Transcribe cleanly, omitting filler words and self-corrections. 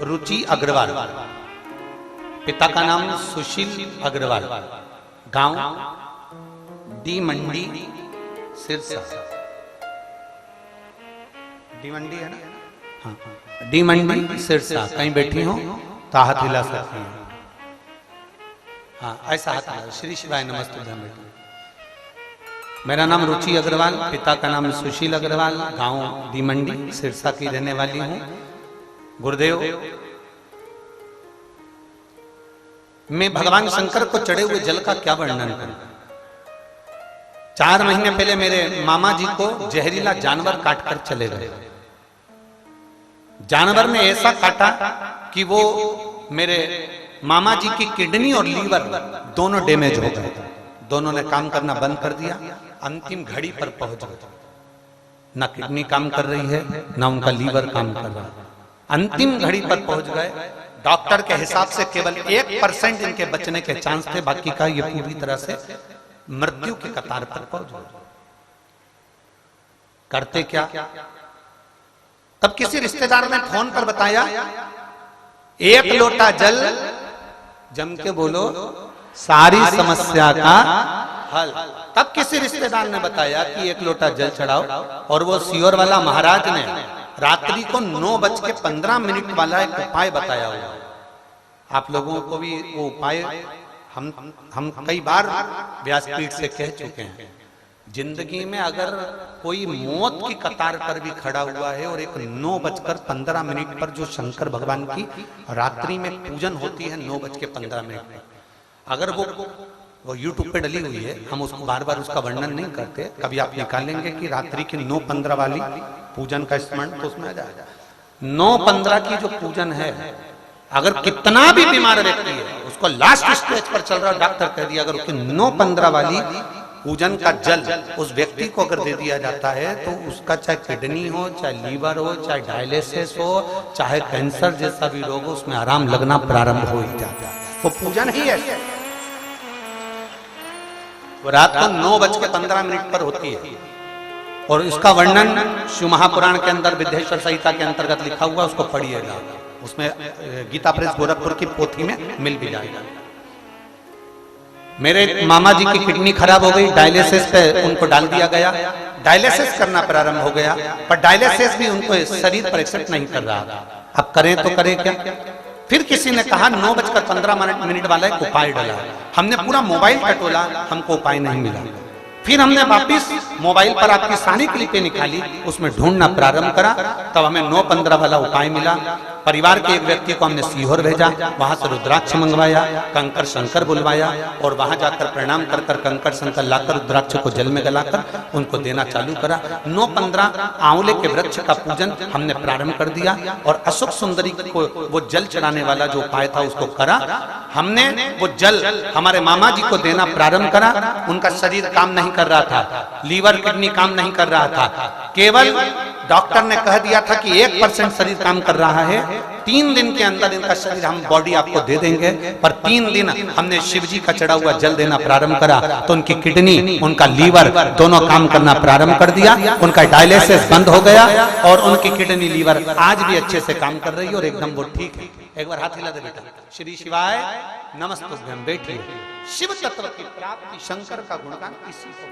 रुचि अग्रवाल, पिता का नाम सुशील अग्रवाल, गांव डी मंडी सिरसा। डी मंडी है ना? हाँ, डी मंडी सिरसा। कहीं बैठी हो तो हाथ हिला सकती हैं। हाँ, ऐसा हाथ हिला। श्री शिवाय नमस्ते। बेटी, मेरा नाम रुचि अग्रवाल, पिता का नाम सुशील अग्रवाल, गांव डी मंडी सिरसा की रहने वाली हूँ। गुरुदेव, मैं भगवान शंकर को चढ़े हुए जल का क्या वर्णन करूं। 4 महीने पहले मेरे मामा जी को जहरीला जानवर काटकर चले गए। जानवर ने ऐसा काटा कि वो मेरे मामा जी की किडनी और लीवर दोनों डैमेज हो गए। दोनों ने काम करना बंद कर दिया। अंतिम घड़ी पर पहुंच गए। ना किडनी काम कर रही है, ना उनका लीवर काम कर रहा है। अंतिम घड़ी पर पहुंच गए। डॉक्टर के हिसाब से केवल 1% इनके बचने के चांस थे, बाकी का ये पूरी तरह से मृत्यु की कतार पर पहुंच गए। करते क्या? तब किसी रिश्तेदार ने फोन पर बताया, 1 लोटा जल, जम के बोलो, सारी समस्या का हल। तब किसी रिश्तेदार ने बताया कि 1 लोटा जल चढ़ाओ, और वो सियोर वाला महाराज ने रात्रि को 9:15 वाला एक उपाय बताया हुआ। आप लोगों को भी वो उपाय हम कई बार व्यासपीठ से कह चुके हैं। जिंदगी में अगर कोई मौत की कतार पर भी खड़ा हुआ है और एक 9:15 पर जो शंकर भगवान की रात्रि में पूजन होती है 9:15 पर, अगर वो YouTube पे डली हुई है, हम उसको बार बार उसका वर्णन नहीं करते। कभी आप निकालेंगे कि रात्रि की 9:15 वाली पूजन का स्मरण, तो उसमें आ जाएगा। 9:15 की जो पूजन है, अगर कितना भी बीमार व्यक्ति है, उसको लास्ट स्टेज पर चल रहा है, डॉक्टर कह दिया, अगर उसकी 9:15 वाली पूजन का जल उस व्यक्ति को अगर दे दिया जाता है, तो उसका चाहे किडनी हो, चाहे लीवर हो, चाहे डायलिसिस हो, चाहे कैंसर जैसा भी रोग हो, उसमें आराम लगना प्रारंभ हो ही जाता है। वो पूजन ही है। वो रात को 9:15 पर होती है, और इसका वर्णन शिव महापुराण के अंदर विद्येश्वर संहिता के अंतर्गत लिखा हुआ, उसको पढ़िएगा। उसमें गीता प्रेस गोरखपुर की पोथी में मिल भी जाएगा। मेरे मामा जी की किडनी खराब हो गई, डायलिसिस पे उनको डाल दिया गया। डायलिसिस करना प्रारंभ हो गया, पर डायलिसिस भी उनको शरीर पर एक्सेप्ट नहीं कर रहा था। अब करें तो करें क्या? फिर किसी ने कहा 9:15 वाला एक उपाय डाला। हमने पूरा मोबाइल टटोला, हमको उपाय नहीं मिला। फिर हमने वापिस मोबाइल पर आपकी सारी क्लिपें निकाली, उसमें ढूंढना प्रारंभ करा, तब हमें 9:15 वाला उपाय मिला। परिवार के एक व्यक्ति को हमने सीहोर भेजा, वहां से रुद्राक्ष मंगवाया, कंकर शंकर बुलवाया, और वहां जाकर प्रणाम कर कर कंकर शंकर लाकर रुद्राक्ष को जल में गलाकर उनको देना चालू करा। 9:15 आंवले के वृक्ष का पूजन हमने प्रारंभ कर दिया, और अशोक सुंदरी को वो जल चढ़ाने वाला जो उपाय था उसको करा। हमने वो जल हमारे मामा जी को देना प्रारंभ करा। उनका शरीर काम नहीं कर रहा था, लीवर किडनी काम नहीं कर रहा था, केवल डॉक्टर ने कह दिया था कि 1% शरीर काम कर रहा है। 3 दिन के अंदर इनका शरीर हम बॉडी आपको दे देंगे। पर 3 दिन हमने शिव जी का चढ़ा हुआ जल देना प्रारंभ करा, तो उनकी किडनी, उनका लीवर दोनों काम करना प्रारंभ कर दिया। उनका डायलिसिस बंद हो गया, और उनकी किडनी लीवर आज भी अच्छे से काम कर रही है, और एकदम वो ठीक है। एक बार हाथ हिला दे बेटा। श्री शिवाय नमस्तुभ्यं। बैठिए। शिव तत्व की प्राप्ति, शंकर का गुणगान इसी को